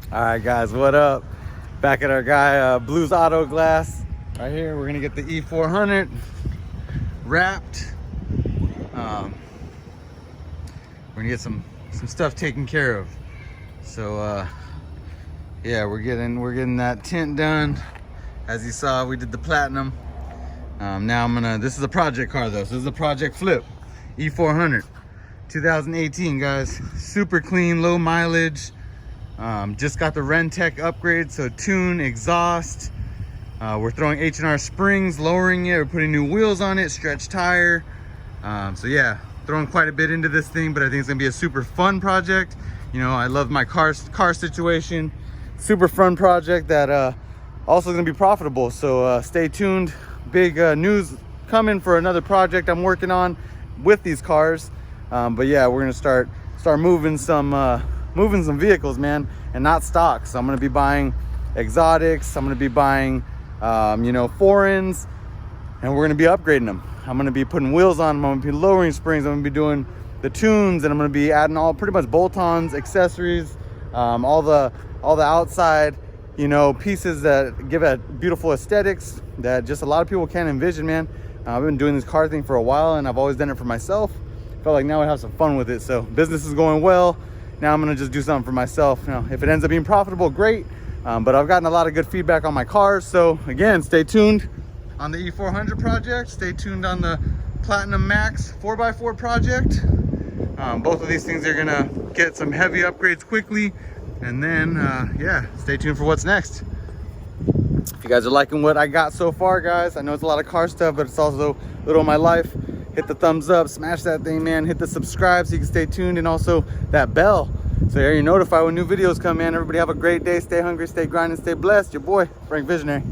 All right, guys, what up? Back at our guy Blues Auto Glass right here. We're gonna get the E400 wrapped. We're gonna get some stuff taken care of. So yeah, we're getting that tint done. As you saw, we did the platinum. Now this is a project car though. So this is a project flip, E400, 2018, guys. Super clean, low mileage. Just got the Rentec upgrade, so tune, exhaust. We're throwing H&R springs, lowering it. We're putting new wheels on it, stretch tire. So yeah, throwing quite a bit into this thing, but I think it's gonna be a super fun project. You know, I love my car situation. Super fun project that also gonna be profitable. So stay tuned. Big news coming for another project I'm working on with these cars. But yeah, we're gonna start moving some vehicles, man, and not stock. So I'm gonna be buying exotics. I'm gonna be buying you know, foreigns, and we're gonna be upgrading them. I'm gonna be putting wheels on them. I'm gonna be lowering springs. I'm gonna be doing the tunes, and I'm gonna be adding all pretty much bolt-ons, accessories, all the outside, you know, pieces that give it beautiful aesthetics that just a lot of people can't envision, man. I've been doing this car thing for a while, and I've always done it for myself. Felt like now I'd have some fun with it. So business is going well. Now I'm gonna just do something for myself. You know, if it ends up being profitable, great. But I've gotten a lot of good feedback on my cars. So again, stay tuned on the E400 project. Stay tuned on the Platinum Max 4x4 project. Both of these things are gonna get some heavy upgrades quickly. And then, yeah, stay tuned for what's next. If you guys are liking what I got so far, guys, I know it's a lot of car stuff, but it's also a little of my life. Hit the thumbs up, smash that thing, man. Hit the subscribe so you can stay tuned, and also that bell so you're notified when new videos come in. Everybody have a great day. Stay hungry, stay grinding, stay blessed. Your boy, Frank Visionary.